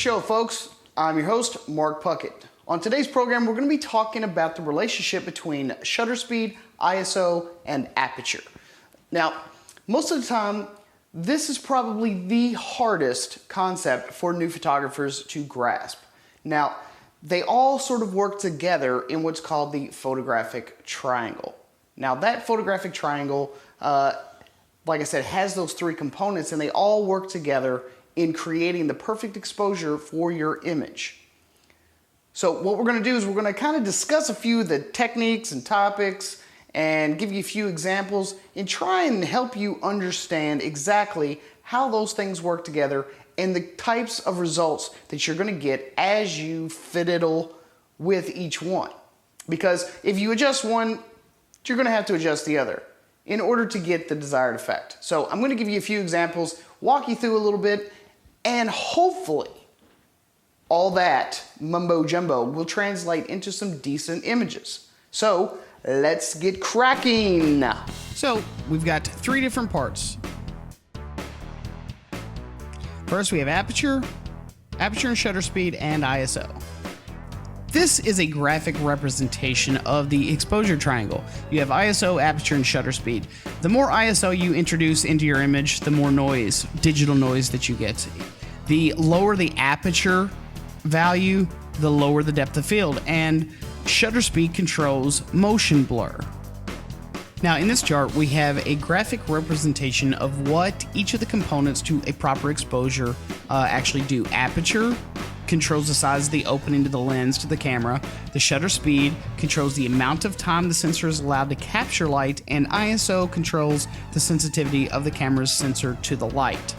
show, folks. I'm your host, Mark Puckett. On today's program, we're going to be talking about the relationship between shutter speed, ISO, and aperture. Now, most of the time, this is probably the hardest concept for new photographers to grasp. Now, they all sort of work together in what's called the photographic triangle. Now, that photographic triangle, like I said, has those three components, and they all work together in creating the perfect exposure for your image. So what we're going to do is we're going to kind of discuss a few of the techniques and topics and give you a few examples and try and help you understand exactly how those things work together and the types of results that you're going to get as you fiddle with each one. Because if you adjust one, you're going to have to adjust the other in order to get the desired effect. So I'm going to give you a few examples, walk you through a little bit, and hopefully all that mumbo jumbo will translate into some decent images. So let's get cracking. So we've got three different parts. First we have aperture and shutter speed, and ISO. This is a graphic representation of the exposure triangle. You have ISO, aperture, and shutter speed. The more ISO you introduce into your image, the more noise, digital noise that you get. The lower the aperture value, the lower the depth of field, and shutter speed controls motion blur. Now in this chart we have a graphic representation of what each of the components to a proper exposure actually do. Aperture controls the size of the opening to the lens to the camera. The shutter speed controls the amount of time the sensor is allowed to capture light, and ISO controls the sensitivity of the camera's sensor to the light.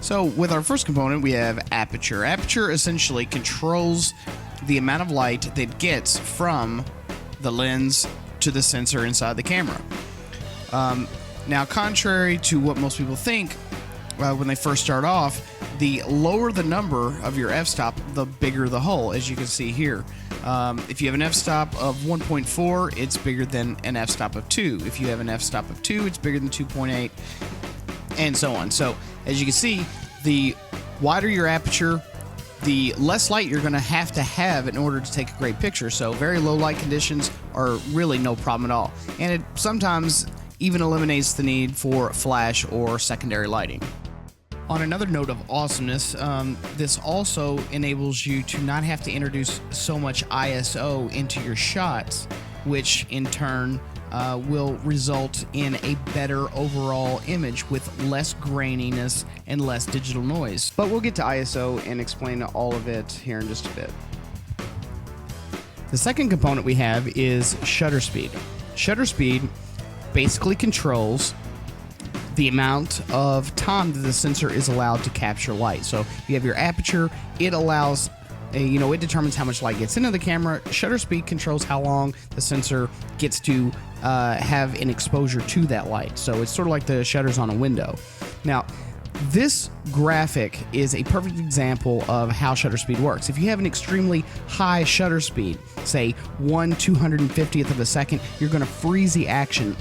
So with our first component we have aperture. Aperture essentially controls the amount of light that gets from the lens to the sensor inside the camera. Now, contrary to what most people think when they first start off, the lower the number of your f-stop, the bigger the hole, as you can see here. If you have an f-stop of 1.4, it's bigger than an f-stop of 2. If you have an f-stop of 2, it's bigger than 2.8, and so on. So, as you can see, the wider your aperture, the less light you're going to have in order to take a great picture. So very low light conditions are really no problem at all. And it sometimes even eliminates the need for flash or secondary lighting. On another note of awesomeness, this also enables you to not have to introduce so much ISO into your shots, which in turn will result in a better overall image with less graininess and less digital noise. But we'll get to ISO and explain all of it here in just a bit. The second component we have is shutter speed. Shutter speed basically controls the amount of time that the sensor is allowed to capture light. So you have your aperture, it allows it determines how much light gets into the camera. Shutter speed controls how long the sensor gets to have an exposure to that light. So it's sort of like the shutters on a window. Now, this graphic is a perfect example of how shutter speed works. If you have an extremely high shutter speed, say 1/250th of a second, you're going to freeze the action.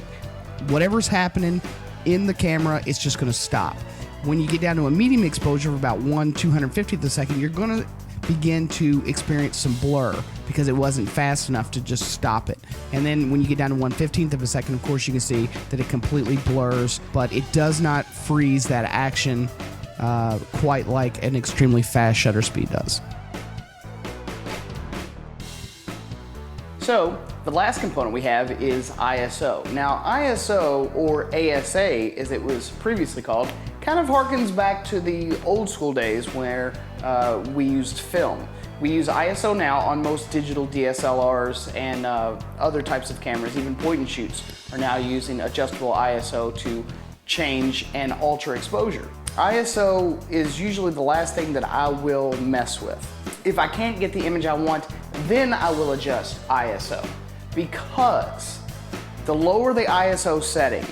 Whatever's happening in the camera, it's just going to stop. When you get down to a medium exposure of about 1/250th of a second, you're going to begin to experience some blur because it wasn't fast enough to just stop it. And then when you get down to 1/15th of a second, of course you can see that it completely blurs, but it does not freeze that action quite like an extremely fast shutter speed does. So the last component we have is ISO. Now ISO, or ASA as it was previously called, kind of harkens back to the old school days where we used film. We use ISO now on most digital DSLRs and other types of cameras. Even point and shoots are now using adjustable ISO to change and alter exposure. ISO is usually the last thing that I will mess with. If I can't get the image I want, then I will adjust ISO, because the lower the ISO setting,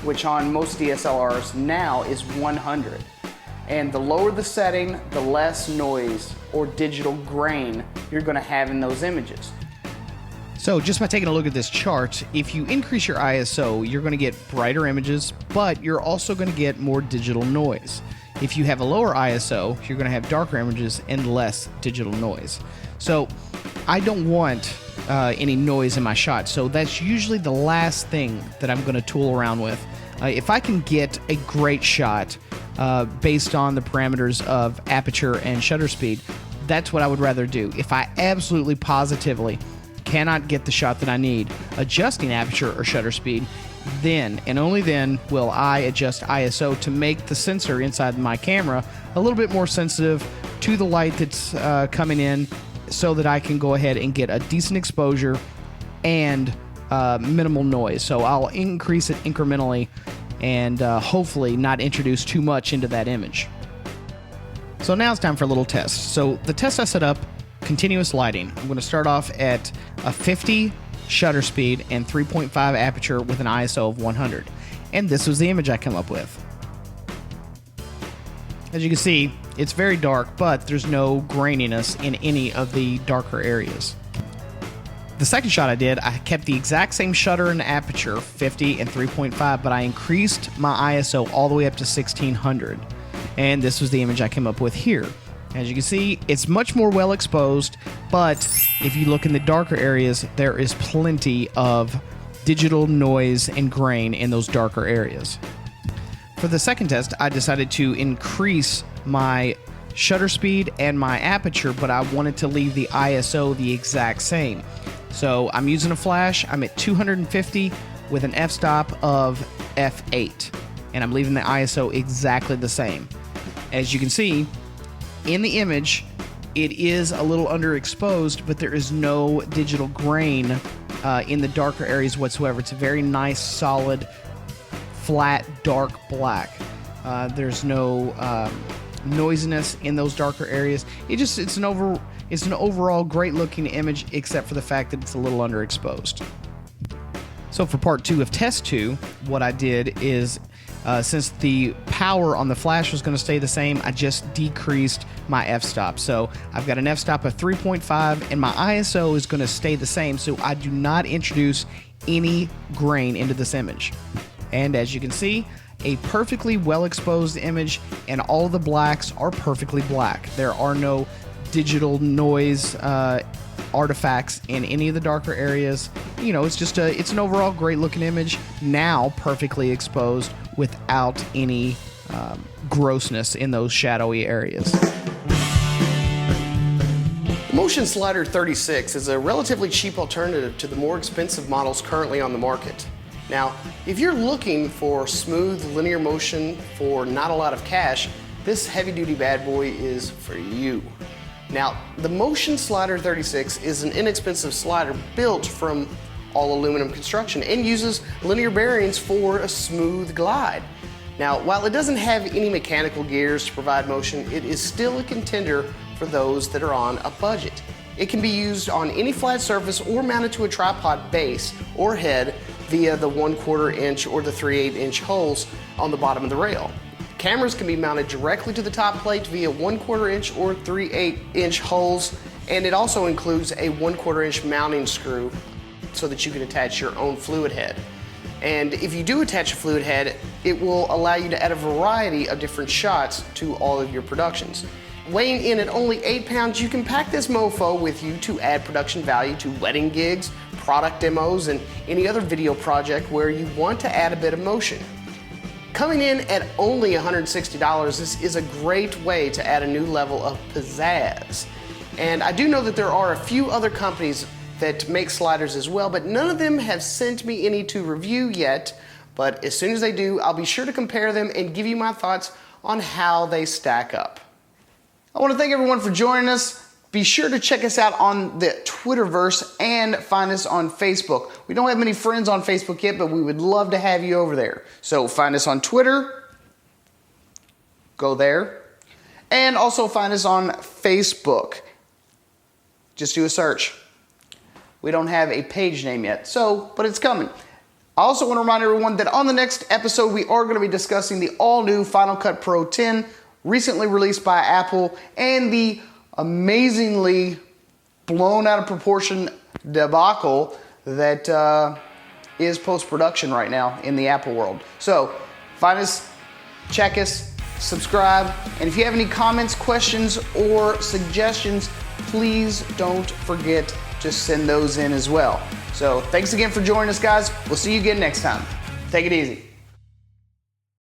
which on most DSLRs now is 100, and the lower the setting, the less noise or digital grain you're going to have in those images. So just by taking a look at this chart, if you increase your ISO, you're going to get brighter images, but you're also going to get more digital noise. If you have a lower ISO, you're going to have darker images and less digital noise. So I don't want any noise in my shot, so that's usually the last thing that I'm going to tool around with. If I can get a great shot based on the parameters of aperture and shutter speed, that's what I would rather do. If I absolutely positively cannot get the shot that I need, adjusting aperture or shutter speed, then and only then will I adjust ISO to make the sensor inside my camera a little bit more sensitive to the light that's coming in, so that I can go ahead and get a decent exposure and minimal noise. So I'll increase it incrementally and hopefully not introduce too much into that image. So now it's time for a little test. So the test I set up, continuous lighting. I'm going to start off at a 50 shutter speed and 3.5 aperture with an ISO of 100. And this was the image I came up with. As you can see, it's very dark, but there's no graininess in any of the darker areas. The second shot I did, I kept the exact same shutter and aperture, 50 and 3.5, but I increased my ISO all the way up to 1600. And this was the image I came up with here. As you can see, it's much more well exposed, but if you look in the darker areas, there is plenty of digital noise and grain in those darker areas. For the second test, I decided to increase my shutter speed and my aperture, but I wanted to leave the ISO the exact same. So I'm using a flash. I'm at 250 with an f-stop of f8, and I'm leaving the ISO exactly the same. As you can see, in the image, it is a little underexposed, but there is no digital grain in the darker areas whatsoever. It's a very nice, solid, flat, dark black. There's no noisiness in those darker areas. It's an overall great looking image, except for the fact that it's a little underexposed. So for part 2 of test 2, what I did is, since the power on the flash was going to stay the same, I just decreased my f-stop. So I've got an f-stop of 3.5 and my ISO is going to stay the same, so I do not introduce any grain into this image. And as you can see, a perfectly well exposed image, and all the blacks are perfectly black. There are no digital noise artifacts in any of the darker areas. You know, it's an overall great looking image, now perfectly exposed without any grossness in those shadowy areas. Motion Slider 36 is a relatively cheap alternative to the more expensive models currently on the market. Now, if you're looking for smooth linear motion for not a lot of cash, this heavy-duty bad boy is for you. Now, the Motion Slider 36 is an inexpensive slider built from all aluminum construction and uses linear bearings for a smooth glide. Now, while it doesn't have any mechanical gears to provide motion, it is still a contender for those that are on a budget. It can be used on any flat surface or mounted to a tripod base or head via the 1/4 inch or the 3/8 inch holes on the bottom of the rail. Cameras can be mounted directly to the top plate via 1/4 inch or 3/8 inch holes, and it also includes a 1/4 inch mounting screw so that you can attach your own fluid head. And if you do attach a fluid head, it will allow you to add a variety of different shots to all of your productions. Weighing in at only 8 pounds, you can pack this mofo with you to add production value to wedding gigs, product demos, and any other video project where you want to add a bit of motion. Coming in at only $160, this is a great way to add a new level of pizzazz. And I do know that there are a few other companies that make sliders as well, but none of them have sent me any to review yet. But as soon as they do, I'll be sure to compare them and give you my thoughts on how they stack up. I want to thank everyone for joining us. Be sure to check us out on the Twitterverse and find us on Facebook. We don't have many friends on Facebook yet, but we would love to have you over there. So find us on Twitter, go there, and also find us on Facebook. Just do a search. We don't have a page name yet, but it's coming. I also want to remind everyone that on the next episode, we are going to be discussing the all-new Final Cut Pro 10, recently released by Apple, and the amazingly blown out of proportion debacle that is post-production right now in the Apple world. So find us, check us, subscribe, and if you have any comments, questions, or suggestions, please don't forget to send those in as well. So thanks again for joining us, guys. We'll see you again next time. Take it easy.